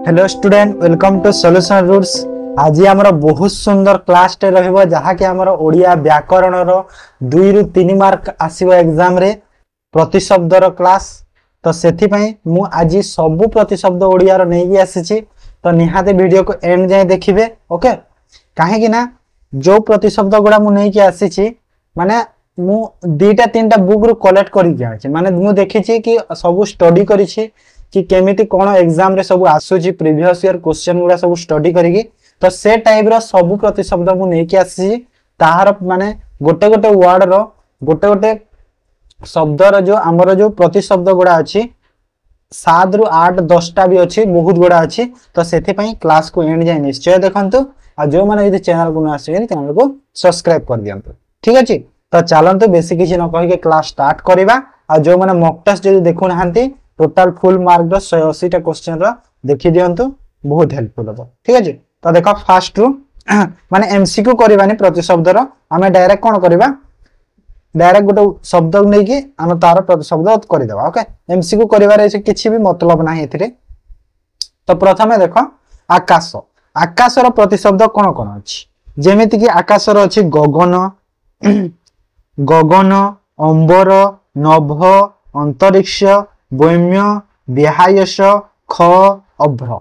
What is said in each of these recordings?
Hello student welcome to solution roots. आज आमर बहुत सुंदर क्लास टे रहिबो जहाँकि आमर ओडिया व्याकरण रो 2 रु 3 मार्क आसीबो एग्जाम रे प्रतिशब्द रो क्लास। तो सेथि पई मु आज सब प्रतिशब्द ओडिया रो नै आसीछि, तो निहाते वीडियो को एंड जाय देखिबे। ओके, काहे कि ना जो प्रतिशब्द गुडा मु नै कि आसीछि माने मु 2-3टा बुक रो कलेक्ट करि के आछि, माने मु देखिछि कि सब स्टडी करिछि कि केमिति कोन एग्जाम रे सब आसुची प्रीवियस ईयर क्वेश्चन गुडा सब स्टडी करिकी। तो से टाइप रो सब प्रतिशब्द मु नै कि आसी ताहार माने गोटे गोटे वर्ड रो गोटे गोटे शब्द रो जो हमर जो प्रतिशब्द गुडा अछि 7 रु 8 10टा भी अछि, बहुत गुडा अछि। तो सेथि पई क्लास को एंड जाय निश्चय देखंतु आ जो माने यदि चैनल को न आसे चैनल को सब्सक्राइब कर दियंतु। ठीक अछि, तो चलंतु बेसी किछि न कहि के क्लास स्टार्ट करिबा। आ जो माने मॉक टेस्ट जदि देखु नाहंती टोटल फुल मार्क रो 180 टा क्वेश्चन रो देखि दियंतु, बहुत हेल्पफुल हो। ठीक अछि, तो देखो फास्ट रु माने एमसीक्यू करबानी प्रतिशब्द रो हमें डायरेक्ट कोन करबा, डायरेक्ट गोटे शब्द नै कि हम तार प्रतिशब्द करि देबा। ओके, एमसीक्यू करिवारे से किछि भी मतलब नाही एथिरे। तो प्रथमे देखो आकाश, आकाश रो प्रतिशब्द कोन कोन अछि, जेमिति कि आकाश रो अछि गगन, गगन, अंबर, नभ, अंतरिक्ष, वैम्य, विहायस, ख, अभ्र।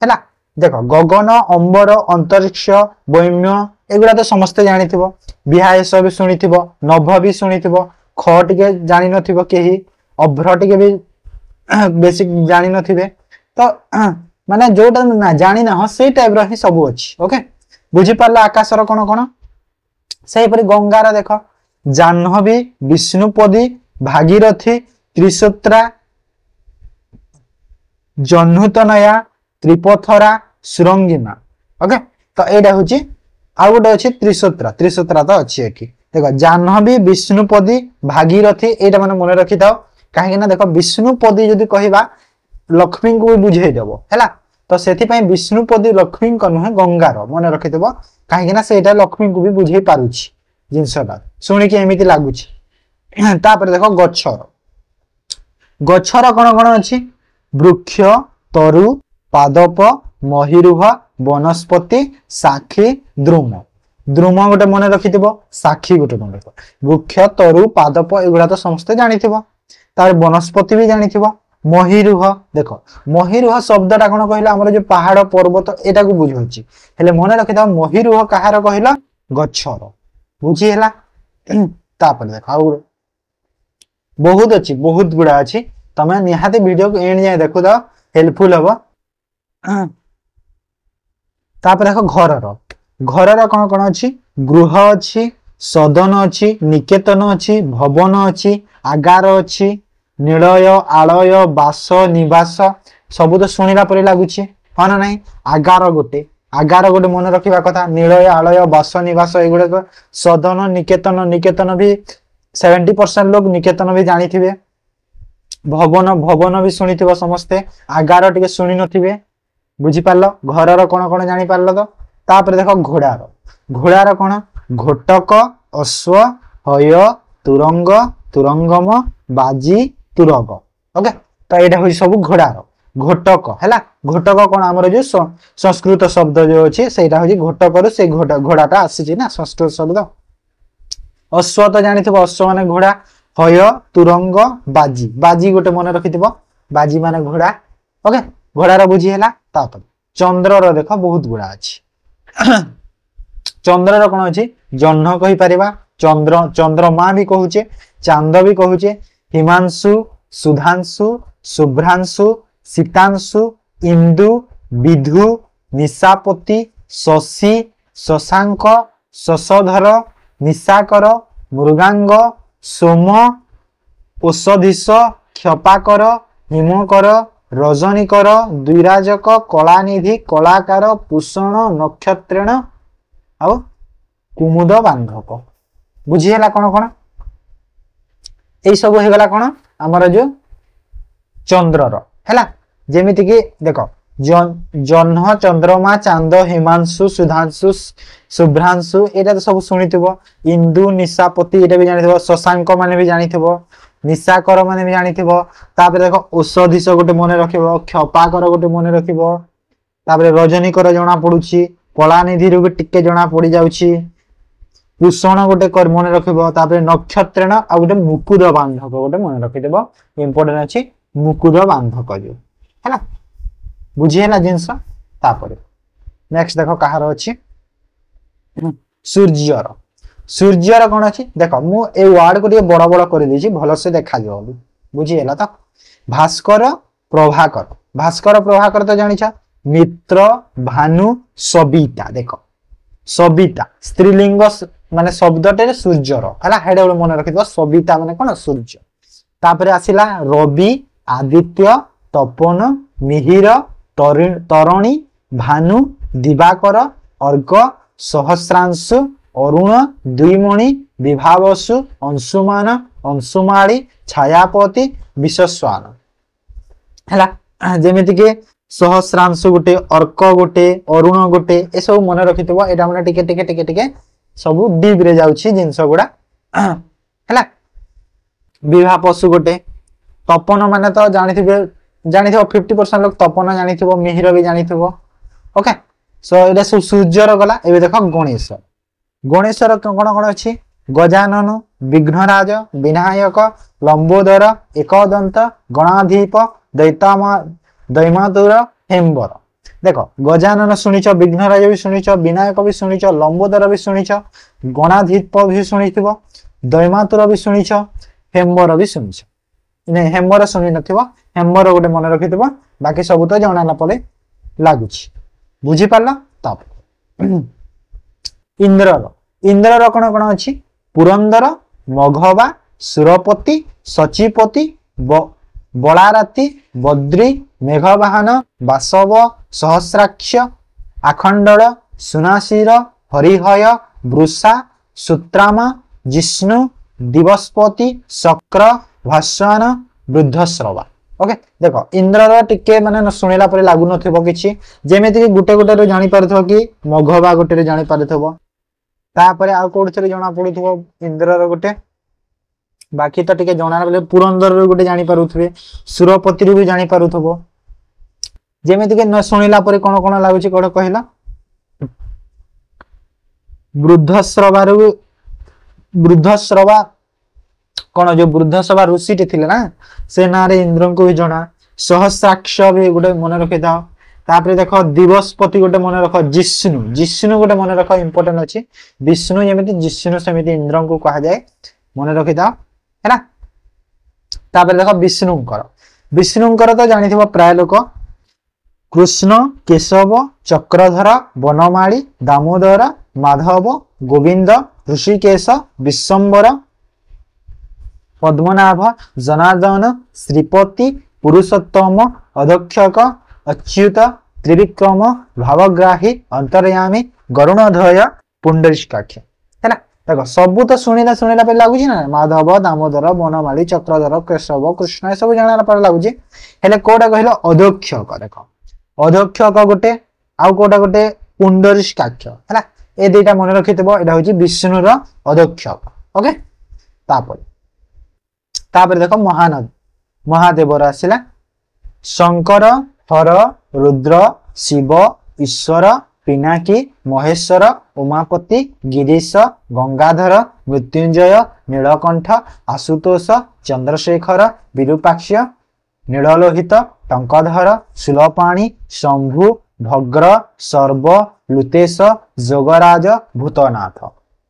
हैला देखो गगन, अंबर, अंतरिक्ष, वैम्य एगुडा तो समस्ते जानिथिबो, विहायस भी सुनिथिबो, नभ भी सुनिथिबो, ख टिके जानि नथिबो केही, अभ्र टिके भी बेसिक जानि नथिबे। तो माने जोटा ना जानि ना से टाइप रो ही सब अछि। ओके, बुझि पारला आकाश रो कोन कोन। सेहि परि गंगा रो देखो जाह्नवी, विष्णुपदी, भागीरथी, त्रिसूत्रा, जह्नुतनया, त्रिपथरा, सुरंगिमा। ओके, तो एडा होची आ गोटे अछि त्रिसूत्रा, त्रिसूत्रा तो अछि एकी। देखो जाह्नवी, विष्णुपदी, भागीरथी एटा माने मने रखि थाओ, काहे ना देखो विष्णुपदी जदि कहिबा लक्ष्मी को भी बुझाई देबो। हैला तो सेथि पई विष्णुपदी लक्ष्मी को नहे गंगार मने रखि देबो, काहे ना सेटा लक्ष्मी को भी बुझाई पारुछि जिंसटा सुनि के एमिति लागुछि। तापर देखो गच्छर, गच्छर कोन कोन अछि वृक्ष, तरु, पादप, महिरुह, वनस्पति, साखी, द्रुम। द्रुम गोटे मने रखिथिबो, साखी गोटे मने रखो। वृक्ष, तरु, पादप एगुडा तो समस्त जानिथिबो, तार वनस्पति भी जानिथिबो। महिरुह देखो महिरुह शब्दटा कोन कहिला हमर जो पहाड़ पर्वत एटा को बुझौछि, हेले मने रखिथाओ महिरुह कहार कहिला गच्छर। बुझी हैला। तापर देखो आ बहुत अछि, बहुत गुडा अछि, तमे निहाते वीडियो को एंड जाय देखु द हेल्पफुल हबो। तापर देखो घरर, घरर कोन कोन अछि गृह अछि, सदन अछि, निकेतन अछि, भवन अछि, आगार अछि, निलय, आलय, बास, निवास सब तो सुनिला परि लागुछि हा ना नाही। आगार गोटे मन रखिबा कथा, निलय, आलय, बास, निवास एगुडा। सदन, निकेतन, निकेतन भी 70% लोग निकेतन भी जानिथिबे। भवन, भवन भी सुनिथिबो समस्ते, आगार टिके सुनि नथिबे। बुझि पारलो घरर कोन कोन जानि पारलो। तो तापर देखो घोड़ार, घोड़ार कोन घोटक, अश्व, हय, तुरंग, तुरंगम, बाजी, तुरग। ओके, तो एटा होई सब घोड़ार। घोटक हैला, घोटक कोन हमर जो संस्कृत शब्द जो अछि सेटा होई घोटक रो, से घोड़ाटा आसी ना संस्कृत शब्द। अश्व तो जानिथिबो, अश्व माने घोड़ा। हय, तुरंग, बाजी, बाजी गोटे मने रखिथिबो, बाजी माने घोड़ा। ओके, घोड़ार बुझी हैला। तापर चंद्र रो देखो बहुत गुडा अछि। चंद्र रो कोन अछि जह्न कहि परिबा, चंद्र, चंद्रमा भी कहूचे, चांद भी कहूचे, हिमांशु, सुधांशु, शुभ्रांशु, सीतांशु, इंदु, विधु, निशापति, शशि, शशांक, शशधर, निशाकर, मृगांग, सोम, औषधिश, क्षपाकर, हिमकर, रजनीकर, द्विराजक, कलानिधि, कलाकार, पूषण, नक्षत्रेण आउ कुमुद बांधक। बुझीला कोन कोन एई सब हे गला कोन हमर जो चंद्रर हैला। जेमिति कि देखो जह्न, चंद्रमा, चांद, हिमांशु, सुधांशु, शुभ्रांशु एटा तो सब सुनिथिबो। इंदु, निशापति एटा भी जानिथिबो, शशांक माने भी जानिथिबो, निशाकर माने भी जानिथिबो। तापर देखो औषधिश गोटे मने रखिबो, क्षपाकर गोटे मने रखिबो, तापर रजनीकर जना पड़ुछि कलानिधि रू भी टिके जना पड़ जाउछि कुषण गोटे मन रखिबो तापर नक्षत्रेण आ गोटे मुकुद बांधक गोटे मन रखिदेबो इंपोर्टेंट अछि मुकुद बांधक जो हैला बुझी हैला जिंस तापर नेक्स्ट देखो कहार अछि सूर्यर सूर्यर कोन अछि देखो मु ए वर्ड को बड़ बड़ कर देछि भलो से देखा जो बुझी हैला तो भास्कर प्रभाकर तो जानि छ मित्र भानु सबिता देखो सबिता स्त्रीलिंग माने शब्दटे सूर्यर हला हेडे मन रखिदो सबिता माने कोन सूर्य तापर आसिला रवि आदित्य तपन मिहिर तरुणी भानु दिवाकर अर्घ सहस्रांशु अरुण दुईमणि विभावसु अंशुमान अंशुमाली छायापति विश्वस्वान हला जेमिति के सहस्रांशु गोटे अर्क गोटे अरुण गोटे ए सब मन रखिथबो एटा माने टिके टिके टिके टिके सब डीप रे जाउछि जिंस गुडा हला विवाह पशु गोटे तपन माने तो जानिथिबे 50% लोग तपन जानिथिबो मिहिर भी जानिथिबो ओके सो एटा सब सूर्यर गला एबे देखो गणेशर कोन कोन अछि गजानन विघ्नराज विनायक लंबोदर एकदंत गणाधीप दैमातुर हेम्बर देखो गजानन सुनिच विघ्नराज भी सुनिच विनायक भी सुनिच लंबोदर भी सुनिच गणाधीप भी सुनिथिबो दैमातुर भी सुनिच हेम्बर भी सुनिच ने हेम्बर सुनि नथिबो हेम्बर गोटे मन रखिथिबो बाकी सब तो जणा न पले लागुछि बुझी पारला तब इंद्रर कोन कोन अछि पुरंदर मघवा सुरपति सचिपति बलाराती बद्री मेघवाहन बासव सहस्राक्ष आखंडल सुनाशीर हरिहय वृषा सुत्रामा जिष्णु दिवस्पति शक्र भास्वान वृद्धश्रवा ओके देखो इंद्रर टिके माने सुनिला परे लागु नथिबो किछि जेमिति कि गुटे गुटे रे जानि पारथो कि मघवा गुटे रे जानि पारथो तापरे आ कोडथरे जणा पडुथबो इंद्रर गुटे बाकी तो टिके जणा बले पुरंदर रे गुटे जानि पारुथबे सुरपति रे भी जानि पारुथबो जेमिति कि न सुनिला परे कोन कोन लागुछि कोड कहिला वृद्धश्रवा कोन जो वृद्धश्रवा ऋषि टे थिले ना से नारे इंद्र को भी जणा सहस्राक्ष भी गुटे मन रखिदा तापरे देखो दिवसपति गोटे मन रख जिष्णु गोटे मन रख इंपोर्टेंट अछि विष्णु जेमिति जिष्णु समिति इंद्र को कहा जाए मन रखिदा हैना तापरे देखो विष्णुंकर तो जानिथिबो प्राय लोक कृष्ण केशव चक्रधर वनमाली दामोदर माधव गोविंद ऋषिकेश विश्वंबर पद्मनाभ जनार्दन श्रीपति पुरुषोत्तम अधक्षक अच्युत त्रिविक्रम भावग्राही अंतर्यामी गरुणध्वज पुंडरीकाक्ष हैना देखो सब तो सुनिला पे लागुची ना माधव दामोदर वनमाली चक्रधर केशव कृष्ण ए सब जानाला पर लागुची हेले कोडा कहिलो अधक्षक देखो अधक्षक गोटे आउ कोडा गोटे पुंडरीकाक्ष हैना ए दुईटा मन रखितबो एटा होची विष्णुर अधक्षक ओके तापर देखो महादेवर आसिला शंकर हर रुद्र शिव ईश्वर पिनाकी महेश्वर उमापति गिरीश गंगाधर मृत्युंजय नीलकंठ आशुतोष चंद्रशेखर विरूपाक्ष नीललोहित टंकधर सुलपाणी शंभु भग्र सर्व लुतेश जोगराज भूतनाथ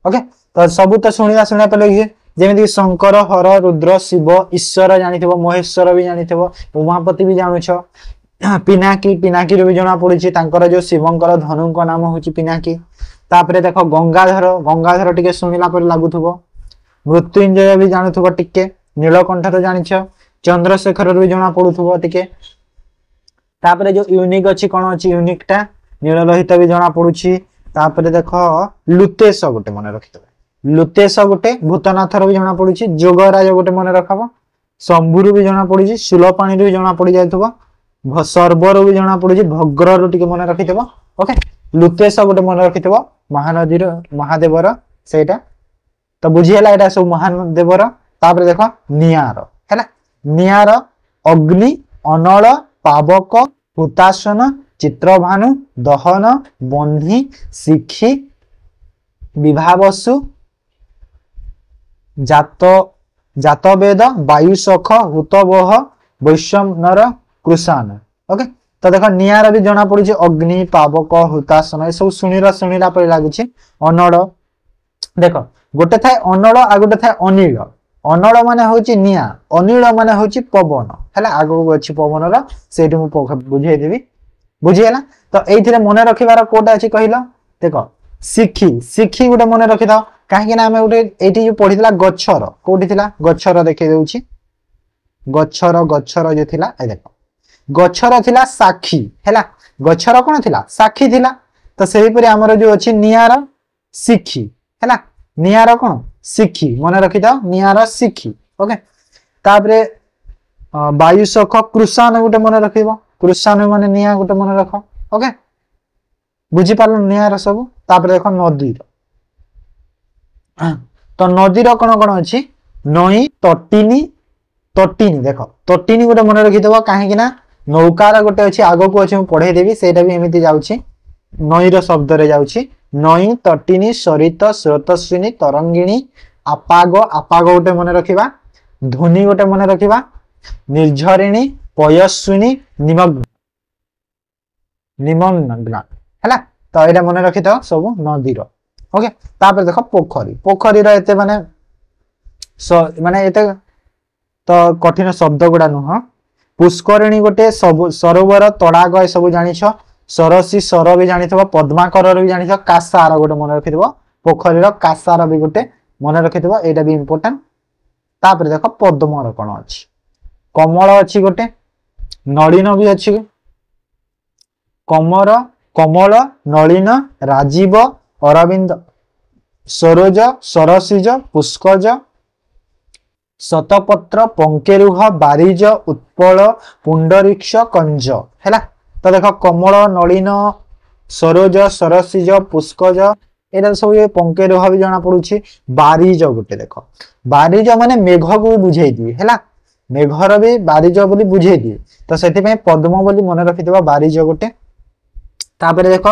ओके तो सब तो सुनिया पे जेमिति शंकर हर रुद्र शिव ईश्वर जानिथिबो महेश्वर भी जानिथिबो उमापति भी जानुछ पिनाकी रो भी जना पड़ुछि तांकर जो शिवंकर धनुंक नाम होछि पिनाकी तापरे देखो गंगाधर टिके सुनिला पर लागुथबो मृत्युंजय भी जानुथबो टिके नीलकंठ तो जानिछ चंद्रशेखर भी जना पड़ुथबो टिके तापरे जो यूनिक अछि कोन अछि यूनिक टा नीललोहित भी जना पड़ुछि तापरे देखो लुतेश गोटे मन रखितबे लुतेश गोटे भूतनाथर भी जना पड़ुछि जोगराज गोटे मन रखबो शंभुरु भी जना पड़ुछि सुलपाणी भी जना पड़ी जायथबो सर्वर भी जना पड़ुछि भग्र रो टिके मन रखितबो ओके लुतेश गोटे मन रखितबो महानदीर महादेवर सेटा तो बुझी हला एटा सब महादेवर तापर देखो नियार हैला नियार अग्नि अनल पावक हुतासन चित्रभानु दहन बन्ही शिखी विभावसु जात जातवेद वायुसख हुतबह वैश्वनर कृषान। ओके तो देख निआर भी जना पड़ी अग्नि पावक हुतासन ये सब शुणीला पर लगुच अनड़ देख गोटे थाए अनड़ आ गोटे थाए अनिल अनड़ माने होची निआ अनिल माने होची पवन है आगू अच्छी पवन से बुझेदेवी बुझीगला तो ये मन रखार कोटा अच्छी कहल देख शिखी शिखी गोटे मन रखी था कहीं आम गोटे ये पढ़ी गच्छर कौटी गच्छर देखी दूसरी गच्छर गच्छर जो थिला ए देख गच्छर थिला साखी है गच्छर कौन थिला साखी थिला तो से आमर जो अच्छी निआर शिखी है निआर कौन शिखी मन रखी था निआर शिखी। ओके तापरे वायुसख कृषान गोटे मन रख कृषान मान निआ गोटे मन रख। ओके बुझीपार निआर सब तापरे देख नदी तो नदीर कौन कौन अच्छी नई तटिनी तटिनी देख तटिनी गोटे मन रखिदेव कहीं नौकार गोटे अच्छी आग को अच्छी पढ़ेदेवी से एमती जाऊँगी नईर शब्द जाऊँगी नई तटिनी सरित स्रोतस्विनी तरंगिणी आपाग आपाग गोटे मन रखा धुनी गोटे मन रखा निर्झरिणी पयस्विनी निमग्न निमग्न है तो यहाँ मन रखी था सब नदीर। ओके तापर देख पोखरी पोखरी एते माने माने एते तो कठिन शब्द गुड़ा नुह पुष्करिणी गोटे सब सरोवर तड़ाग ए सब जानी सरसी सर भी जानी पद्माकर भी जानी कासार गोटे मन रखि पोखरीर कासार भी गोटे मन रखि यहाँ भी इम्पोर्टाट। तापर देख पद्मर कौन अच्छी कमल अच्छी गोटे नलिन भी अच्छी कमर कमल नलिन राजीव अरविंद सरोज सरसिज पुष्कज शतपत्र पंकेरुह बारिज उत्पल पुंडरीक्ष कंज है तो देख कमल नलिन सरोज सरसिज पुष्कज यहाँ सब ये पंकेरुह भी जना पड़ी बारिज गोटे देख बारिज माने मेघ को बुझे दिए है मेघर भी बारिज बोली बुझे दिए तो से पद्म बोली मन रखिदेव बारिज गोटे। तापर देख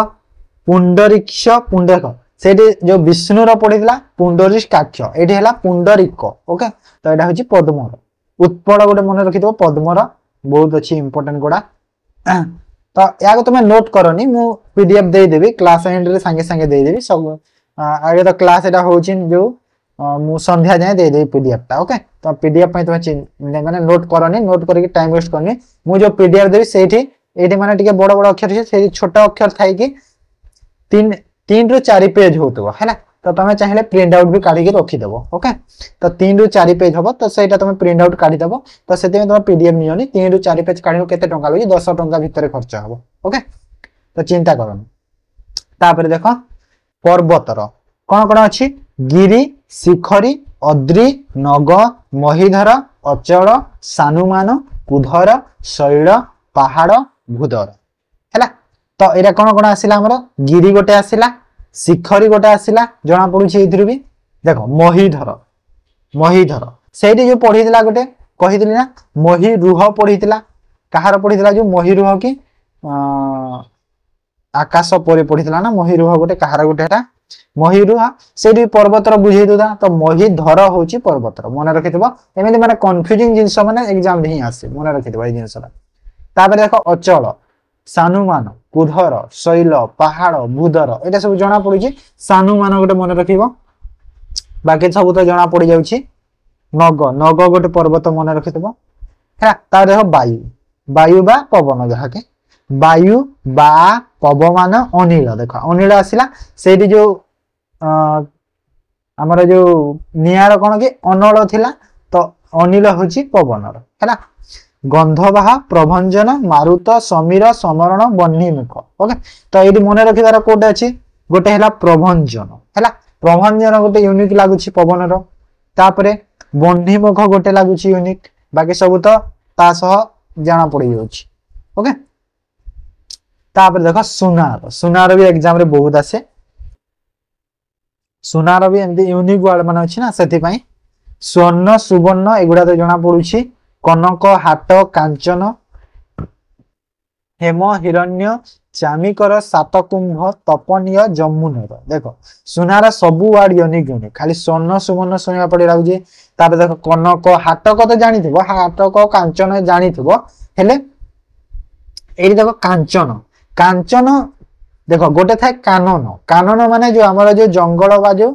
पुंडरीक्ष पुंड देख से जो विष्णुर पड़ा पुंडरीकाक्ष ये है पुंडरीक। ओके तो यहाँ हूँ पद्मर उत्पल गोटे मन रखिदेव पद्मर बहुत अच्छी इंपोर्टेंट गुड़ा तो या तुम नोट करनी मु पीडीएफ देदेवी क्लास एंड रे संगे संगे देदेवी सब आगे तो क्लास एटा होची जो मु संध्या जाए देदेवी पीडीएफ टा। ओके तो पीडीएफ पे तुम माने नोट करनी नोट करके टाइम वेस्ट करनी मु जो पीडीएफ देवी सेठी एठी माने टिके बड़ बड़ अक्षर छे से छोट अक्षर थाई कि 3 रु 4 पेज होतबो हैला तो तुम चाहिए प्रिंट आउट भी काढ़ी रखीदेव। ओके तो 3 रु 4 पेज हम तो सहीटा तुम प्रिंट आउट काढ़ीदेव तो से तुम पीडीएफ नियोनी 3 रु 4 पेज काढ़ के 10 टंका भितर खर्च हम। ओके तो चिंता करनी। तापर देख पर्वतर कौन कौन अच्छी गिरी शिखरी अद्री नग महीधर अचल सानुमान कुधर शैल पहाड़ भूधर है तो यहाँ कौन कौन आसला गिरी गोटे आसला शिखरी गोटे आसला जना पड़ी भी देख महीधर महीधर से जो पढ़ी गोटे कही ना मही रुह पढ़ी कहार पढ़ी जो मही रुह कि आकाश पर पढ़ी ना मही रुह गोटे कहार गोटे मही रुह से पर्वतर बुझे दूला तो महीधर हूँ पर्वतर मन रखिथो एमती माने कन्फ्यूजिंग जिनस माने एग्जाम ही आसे मन रखिथो ये जिनसा। तापर देख अचल सानुमान कुधर शैल पहाड़ भूधर ये सब जना पड़ी सानुमान गोटे मन रख बाकी सब तो जना पड़ जाऊँ नग नग गोटे पर्वत मन रखिथो है। देख वायु वायु बा पवन जहाँके वायु बा पवमान अनिल देख अनिल आसला से जो आमर जो निआर कौन कि अनल थिला तो अनिल हूँ पवनर है गंधवाह प्रभंजन मारुत समीर समरण बन्हीमुख। ओके तो ये मन रखार कौटे अच्छी गोटे है प्रभंजन है प्रभंजन गोटे यूनिक लगुच पवनर तापरे बन्हीमुख गोटे लगुच यूनिक बाकी सब तो जाना पड़ जाऊँ। ओके तापर देख सुनार सुनार भी एग्जाम रे बहुत आसे सुनार भी एमती यूनिक वर्ड मान अच्छी ना से स्वर्ण सुवर्ण एगुड़ा तो जना पड़ुछि कनक हाट कांचन हेम हिरण्य चामिकर सातकुंभ तपनीय जमुनर देख सुनार सबु वार्ड यूनिक यूनिक खाली स्वर्ण सुवर्ण शुणा पड़े लगे देख कनक हाटक तो जानी हाटक कांचन जानी हेले ये देख कांचन कांचन देख गोटे थाए कानन कानन माने जो आमर जो जंगल बा जो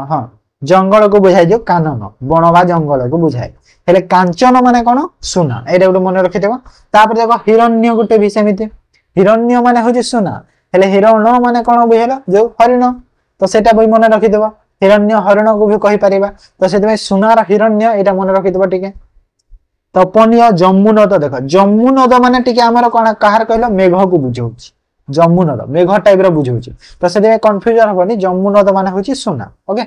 हाँ जंगल को बुझाए जो कानन बण बा जंगल को बुझाए हेले कांचन माने कौन सुना ये गोटे मन रखी देख हिरण्य गोटे भी सेमती हिरण्य माने हूँ सुना हेले हिरण माने कौन बुझेल जो हरिण तो सेटा भी मन रखिदेव हिरण्य हरिण को भी कही पारिबा तो से सुनार हिरण्य यहाँ मन रखिदेव टिके तपनीय जम्बुनद देख जम्बुनद माने टिके आमर कौन कहार कहल मेघ को बुझाऊँ जम्बुनद मेघ टाइप बुझाऊँ तो से कन्फ्यूजन हेनी जम्बुनद माने हूँ सुना ओके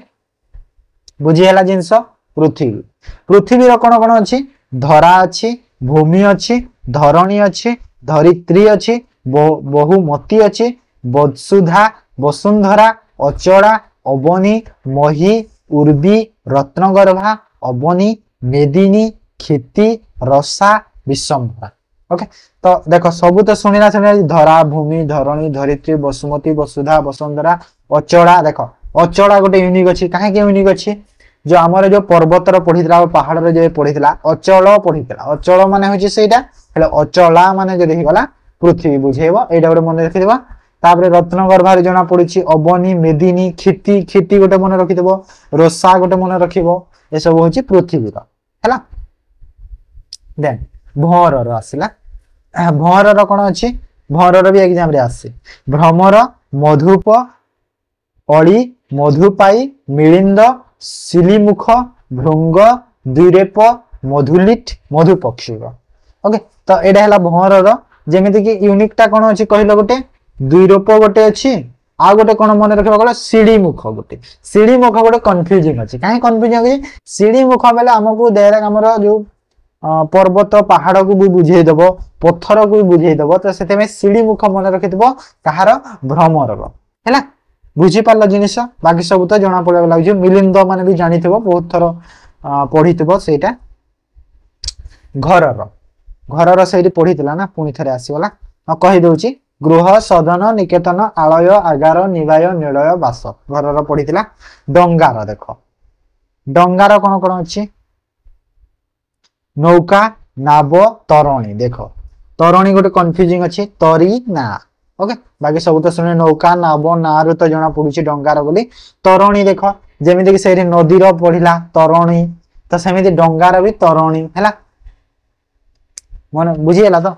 बुझीगला जिनस पृथ्वी पृथ्वी कौन कौन अच्छी धरा अच्छी भूमि अच्छी धरणी अच्छी धरित्री अच्छी बहुमती अच्छी वसुधा वसुंधरा अचड़ा अवनी मही उर्वी रत्नगर्भा अवनी मेदिनी क्षिति रसा विश्वम्भरा ओके तो देख सब तो शुणिला शुणिला धरा भूमि धरणी धरित्री वसुमती वसुधा वसुंधरा अचड़ा देख अचड़ा गोटे यूनिक अच्छी कहीं यूनिक अच्छी जो आमर जो पर्वतर पढ़ीला पहाड़ जो पढ़ीला अचल पढ़ीला अचल माने हूँ सेटा अचला माने जो देखीगला पृथ्वी बुझेब यहाँ गोटे मन रखिदेव तापर रत्नगर्भार जना पड़ी अवनी मेदिनी क्षिति क्षिति गोटे मन रखिदेव रोसा गोटे मन रखिब ये सब हूँ पृथ्वीर है देन भंवर आसला भंवर कौन अच्छी भंवर भी एग्जाम रे आसे भ्रमर मधुप अली मधुपाई मिलिंद शिलीमुख भृंग द्विरेप मधुलिट मधुपक्षी ओके तो एडा है भंवर जमीती कि यूनिकटा कौन अच्छी कहल गोटे द्विरूप गोटे अच्छी आ गोटे कौन मन रखा कहल शिड़ीमुख गोटे कन्फ्यूजिंग अच्छी कहीं कन्फ्यूजिंग अच्छी शिड़ीमुख बेले आमको डायरेक्ट आमर जो पर्वत पहाड़ को भी बुझेदेव पत्थर को भी बुझेदेव तो से शिड़ीमुख मन रखि कहार भ्रमर है बुझीपार जिनिस बाकी सब तो जना पड़ा लगे मिलिंद मान भी जानी बहुत थर पढ़ी सेटा घरर घरर से पढ़ी ना पुणी थे आसगला हाँ कहीदे गृह सदन निकेतन आलय आगार निवाय निलय बास घरर पढ़ी डंगार देख डंगार कौन कौन अच्छी नौका नाव तरणी देख तरणी गोटे कन्फ्यूजिंग अच्छी तरी ना ओके बाकी सब तो शुणे नौका नाव ना रू तो जना पड़ी डंगार बोली तरणी देख जमीती कि नदीर पढ़ला तरणी तो सेमती डंगार भी तरणी है मन बुझीगला तो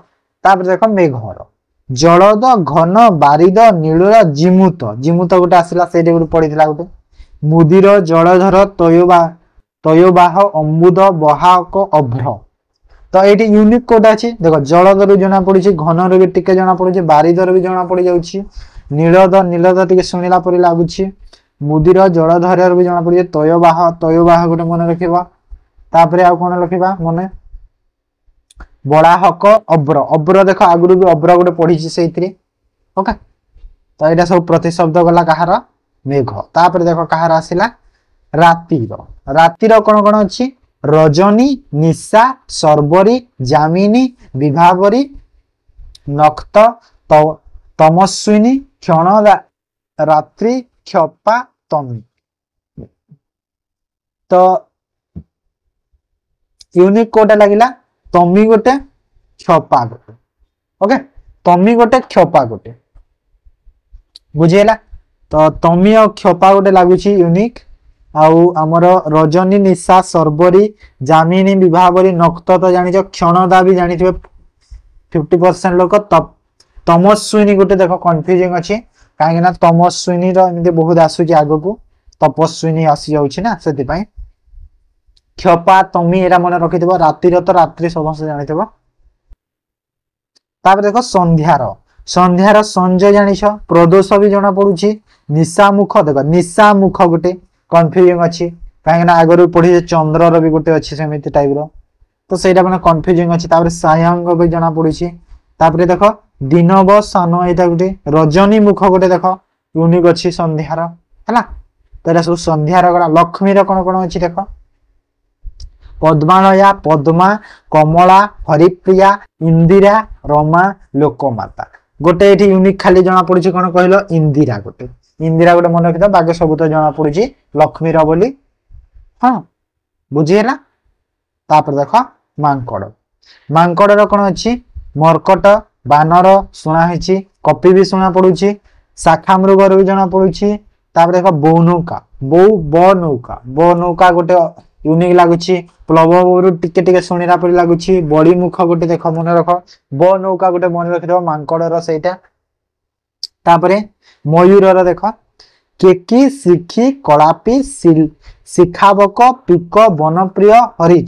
तापर देख मेघर जलद घन बारिद नीलर जिमुत जिमुत गोटे आसला से गोटे पड़ीला गोटे मुदिर जलधर तयोबाह अम्बुद बहाक अभ्र तो ये यूनिक कोटा अच्छी देख जलदर जना पड़ी घन भी टिके जना पड़ी बारिदर भी जना पड़ जाऊँगी नीलद नीलद टे शुणिला परी लगुच मुदिर जलधर भी जना पड़ी तयोबाह तयोबाह गोटे मन रखा तापर आ कौन रखा मन बड़ाहक अब्र अब्र देख आगुरी भी अब्र गोटे पढ़ी से ओके तो यहाँ सब प्रतिशब्द गला कहार मेघ तापर देख कहार आसला रातिर रातिर कौन कौन अच्छी रजनी निशा सर्वरी जामिनी विभावरी नक्त तमस्विनी क्षण रात्रि क्षपा तमी तो यूनिक कोटा लगिला तमी गोटे क्षपा गोटे ओके तमी गोटे क्षपा गोटे बुझेला तो तमी और क्षपा गोटे लगुच यूनिक आउ आमर रजनी निशा सर्वरी जामिनी विभावरी नक्त तो जानी क्षणदा भी जानी 50% लोक तमस्विनी गोटे देख कन्फ्यूजिंग अच्छी कहीं तमस्विनी एमती बहुत आसूची आग को तपस्विनी आसी जाऊँगी ना से क्षपा तमी एरा मन रखि रातिर तो रात्रि समस्त जानी देख संध्यार संध्यार संजय जानिछ प्रदोष भी जना पड़ुछि निशा मुख देख निशा मुख गोटे कन्फ्यूजिंग अच्छी कहीं आगर पढ़ी चंद्रर भी गोटे अच्छी सेमती टाइप तो सहीटा मैंने कन्फ्यूजिंग अच्छी सायांग भी जना पड़ी देख दिन व सान यहाँ गोटे रजनी मुख गोटे देख यूनिक अच्छी संध्यार है तो यहाँ सब संध्यार गला लक्ष्मीर कौन कौन अच्छी देख पद्मालया पद्मा कमला हरिप्रिया इंदिरा रमा लोकमाता गोटे ये यूनिक खाली जना पड़ी कौन कहल इंदिरा गोटे मन रखी बाकी सब तो जना पड़ी लक्ष्मी बोली हाँ बुझीगला। तापर देख मांकड़ मांकड़ कौन अच्छी मर्कट बानर शुणा कपि भी शुणा पड़ुछि शाखा मृगर भी जना पड़ुछि। तापर देख बौनौका बौनौका गोटे यूनिक लगुच प्लव टिके टिके शुणिला परि लगुच बड़ी मुख गोटे देख मन रख बौनौका गोटे मन रखिद मांकड़ सेटा। तापरे मयूर देख केकी शिखी कलापी शिखाबक पिक बनप्रिय हरि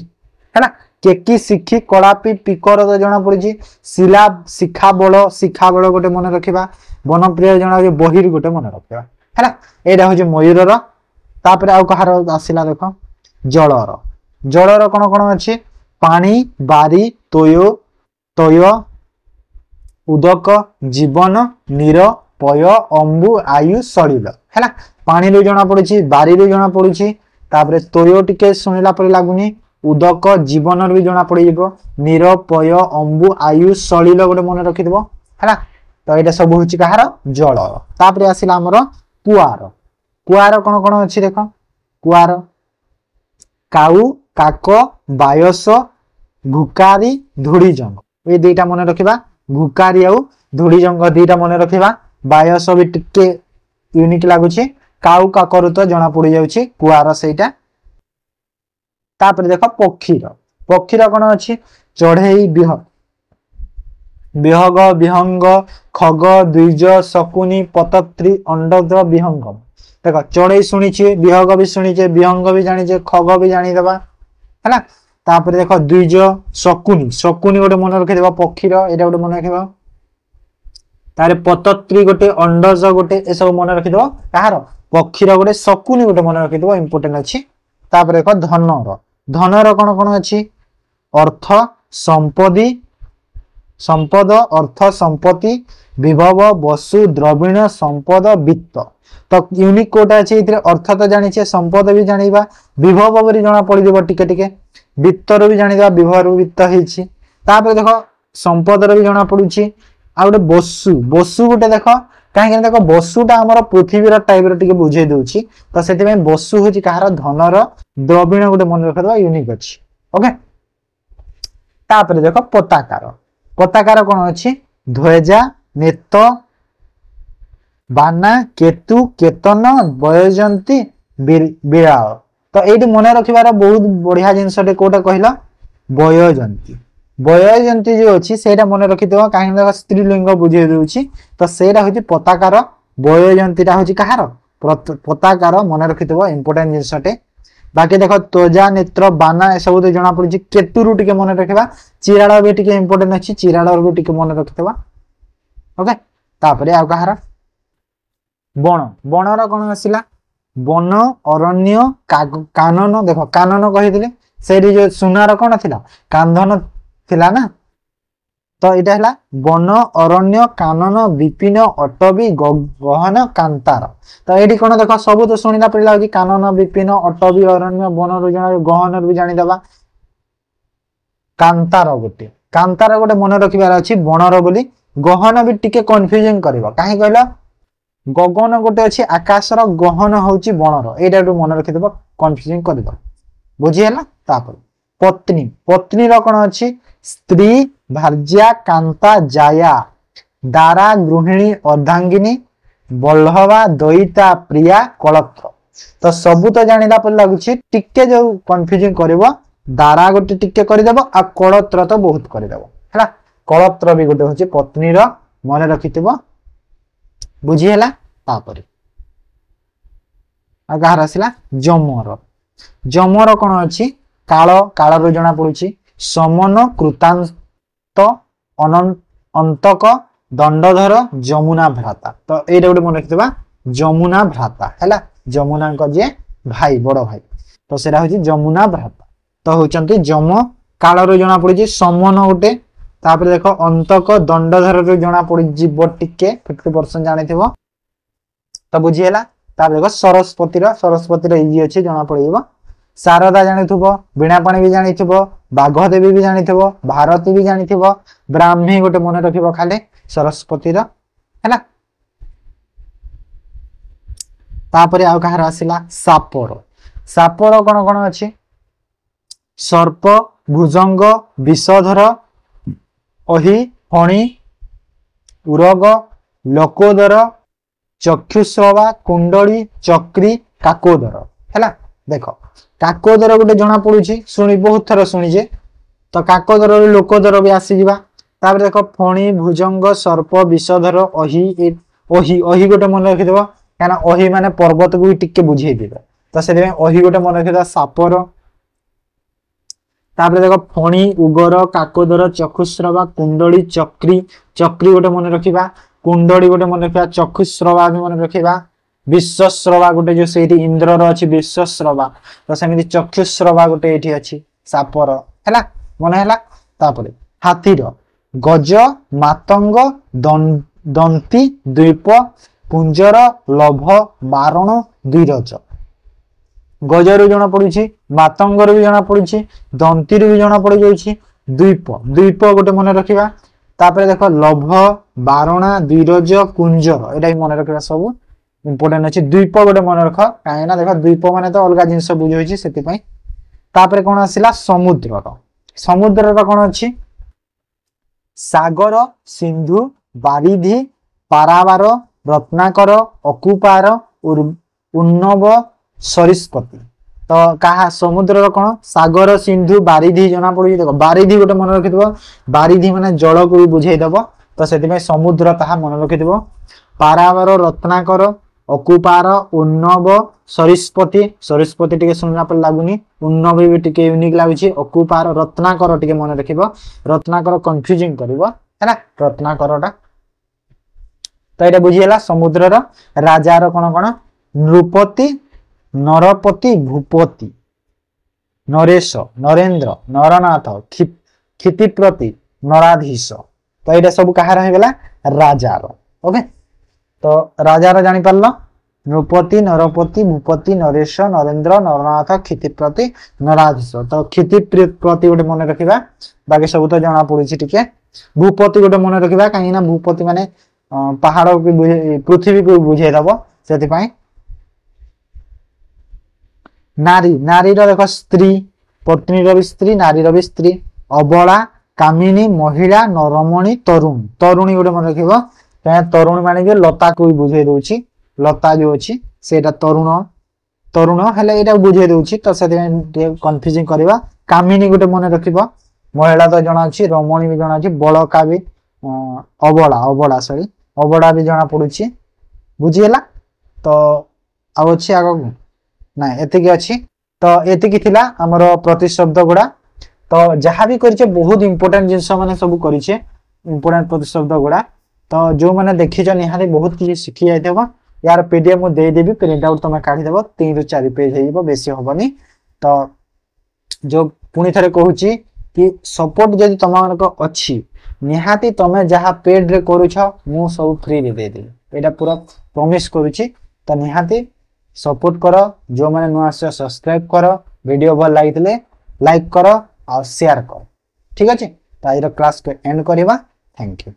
है केकी शिखी कलापी पिकर तो जना पड़ी शिला शिखा बड़ गोटे मन रखा बनप्रिय जना बहिर गोटे मन रखा है यहाँ हूँ मयूर। तापर आउ कहार आसला देख जलर जलर कौन कौन अच्छी पानी बारी तोय उदक जीवन नीर पय अंबु आयु सलिल है पानी रू जना पड़ी बारी रू जना पड़ी तापर तोय टिके शुणिला परि लगुनि उदक जीवन भी जना पड़ नीर पय अंबु आयु सलिल गोटे मन रखिद है तो ये सब हूँ कहार जल। तापर आसला आमर कुआर कुआर कौन कौन अच्छी देख कुआर काऊ काक बायस घुकारी धूड़ीजंग ये दुईटा मन रखा घुकारी आउ धूड़ीजंग दुईटा मन रखा बायस भी टिके यूनिक लगुच काऊ काकरू तो जना पड़ जाऊँ कुआर सेटा। तापर देख पक्षीर पक्षीर कौन अच्छी चढ़ई विहग विहंग खग द्विज शकुनी पतत्री अंडद्र विहंग देख चढ़ई शुणी विहग भी शुणीचे विहंग भी जानीचे खग भी जानीदबा है। तापर देख द्विज शकुनी शकुनी गोटे मन रखिदेव पक्षीर एटा गोटे मन रखिदेव। तार पतत्री गोटे अंडज गोटे ए सब मन रखिदेव कहार पक्षीर गोटे शकुनी गोटे मन रखिदेव इंपोर्टेंट अच्छी। तापर देख धनर धनर कौन कौन अच्छी अर्थ संपदी संपद अर्थ संपत्ति विभव वसु द्रविण संपद वित्त तो यूनिक कोटा अच्छी अर्थ तो जानी संपद भी जाना विभव भी जना पड़ टिके टिके वित्तर भी जाना विभव वित्त होती। देख संपद भी जना पड़ी आ गए बसु बसु गोटे देख कहीं देख बसुटा आम पृथ्वी टाइप रे बुझे दूसरी तो से बसु हूँ कहार धनर द्रविण गोटे मन रखा यूनिक अच्छी ओके। तापर देख पताकार पताकार कौन अच्छी ध्वजा नेत बाना केतु केतन बयजंती बिराल तो ये मन रखार बहुत बढ़िया जिनसटे कौटा कहल बयजंती बयजंती जो अच्छी से मन रखिदेव कहीं स्त्रीलिंग बुझे दूसरी तो सेटा हूँ पताकार बयजंतीटा हूँ कहार पताकार मन रखिदेव इंपोर्टेंट जिनसटे। बाकी देख त्वजा नेत्र बाना सब तो जना पड़ी केतुरु टिके मन रखा चिराड़ भी टिके इंपोर्टेंट अच्छी चिराड़ भी टिके मन रखिदेव ओके। तापर आ कहार बण बणर कौन आसला वन अरण्य कानन देख कानन कही से जो सुनार कौन थिला कांधन थिला ना तो यहाँ है वन अरण्य कानन विपिन अटवी गहन कांतार तो ये कौन देख सब तो शुणिला पड़ लगे कानन विपिन अटवी अरण्य वन गहन भी जानीदबा कांतार गोटे मन रखार अच्छी बणर बोली गहन भी टिके कन्फ्यूजन कर कहीं कहल गगन गोटे अच्छी आकाशर गहन हूँ बणर यहाँ मन रखिदेव कन्फ्यूजन कर बुझीगला। तापर पत्नी पत्नी कौन अच्छी स्त्री भार्या कांता जाया दारा गृहिणी अर्धांगिनी बल्लभा दयिता प्रिया कलत्र तो सबू तो जाना पर लगुच टिके जो कन्फ्यूजन कर दारा गोटे टिके करदेव आ कलत्र तो बहुत करदेव है कलत्र भी गोटे हूँ पत्नी मन रखिथिब बुझीगला। तापर कहार आसला जमर जमर कौन अच्छी काल काल जना पड़ी समन कृतांत अंतक दंडधर जमुना भ्राता तो ये गोटे मन रखिदेव जमुना भ्राता है जमुना जी भाई बड़ भाई तो सेटा हूँ जमुना भ्राता तो होती जम काल जना पड़ी समन गोटे तापर देख अंतक दंडधर जना पड़ी टिके 50% जानी तो बुझीगला। तापर देख सरस्वती सरस्वती इजी अच्छे जना पड़ शारदा जानिथुबो बीणापाणी भी जानिथुबो बाघदेवी भी जानिथुबो भारती भी जानिथुबो ब्राह्मी गोटे मन रखिबो खाली सरस्वती रो हैला तापरे आउ कहार आसिला सापर सापर कोन कोन अछि सर्प भुजंग विषधर अहि फणी उरग लोकोदर चक्षुश्रवा कुंडली चक्री काकोदर हैला देखो काकोदर गोटे जना पड़ुछि सुनी बहुत थर सुनिजे तो काकोदर लोकोदर भी आसी जिबा तापर देखो फणी भुजंग सर्प विषधर अहि अहि अहि गोटे मन रखि देबो काना अहि माने पर्वत को टिके बुझेई देबा तो से अहि गोटे मन रखि देबा सापर तापर देखो फणी उगर काकोदर चक्षुश्रवा कुंडली चक्री चक्री गोटे मन रखिबा कुंडली गोटे मन रखिबा चक्षुश्रवा भी मन रखिबा विश्वश्रवा गोटे जो सेठी इंद्र रो अछि विश्वश्रवा तो सेमिति चक्षुश्रवा गोटे एठी अछि सापर हैला मन हैला तापरे हाथी रो गज मातंग दंती द्वीप पुंजर लभ बारण द्विरज गजरु जना पडुछि मातंगर भी जना पडुछि दंतीरु भी जना पडि जाइछि द्वीप द्वीप गोटे मन रखिबा तापरे देखो लभ बारणा द्विरज कुंजर एटा भी मन रखिबा सब इंपोर्टेंट अछि द्वीप गोटे मन रख काहे ना देखो द्वीप माने तो अलगा जिंस बुझोइछि सेति पई तापरे कोन आसिला समुद्र रो कोन अछि सागर सिंधु बारिधि पारावार रत्नाकर अकुपार उन्नव सरिस्पति तो कहा समुद्र कोन सागर सिंधु बारिधि जना पड़ी देखो बारिधि गोटे मन रखिदबो बारिधि माने जल को भी बुझाई दबो तो सेति में समुद्र ताहा मन रखिदबो पारावार रत्नाकर अकुपार उन्नव सरिस्पति सरिस्पति टिके सुनना पर लागुनी उन्नव भी टिके यूनिक लागुची अकुपार रत्नाकर टिके मन रखिबो रत्नाकर कंफ्यूजिंग करबो हैना रत्नाकरटा तो एटा बुझियला समुद्र रो राजा रो कोन कोन नृपति नरपति भूपति नरेश नरेंद्र नरनाथ क्षितिप्रति नराधीश तो एटा सब कहा रहगला राजा रो ओके तो राजा रो जानि पारलो नृपति नरपति भूपति नरेश नरेंद्र नरनाथ क्षितिप्रति नराधीश तो क्षितिप्रति गोटे मन रखिबा बाकी सब तो जाना पड़ुछि टिके भूपति गोटे मन रखिबा काहे ना भूपति माने पहाड़ को पृथ्वी को बुझाई दबो सेति पई नारी नारी रो देखो स्त्री पत्नी रो भी स्त्री नारी रो भी स्त्री अबला कामिनी महिला नरमणी तरुण तरुणी गोटे मन रखिबो काहे तरुण माने जे लता को भी बुझाई दोछि लता जो अछि सेटा तरुण तरुण हेले एटा बुझाई दोछि तो सेति कंफ्यूजिंग करबा कामिनी गोटे मन रखिबो महिला तो जणा अछि रमणी भी जणा अछि बळका भी अबला अबला सॉरी अबड़ा भी जना पड़ुछि बुझियला तो आ अछि आगो ना एतिकी अछि तो एतिकी थिला हमर प्रतिशब्द गुडा तो जहां भी करिचे बहुत इंपोर्टेंट जिंस माने सब करिचे इंपोर्टेंट प्रतिशब्द गुडा तो जो माने देखि छ निहाली बहुत किछि सिखि जाइथबो यार पीडीएफ मु दे देबी प्रिंट आउट तमे काढी देबो 3 रु 4 पेज हेइबो बेसी होबनी तो जो पुनी थरे कहूची कि सपोर्ट जदि तमार को अछि निहाती तमे जहा पेड रे करूछ मु सब फ्री रे दे दे एटा पूरा प्रॉमिस करूची तो निहाती सपोर्ट करो जो माने नुआ से सब्सक्राइब करो वीडियो भल लागितले लाइक करो और शेयर करो ठीक अछि तो आज क्लास को एंड करबा थैंक यू।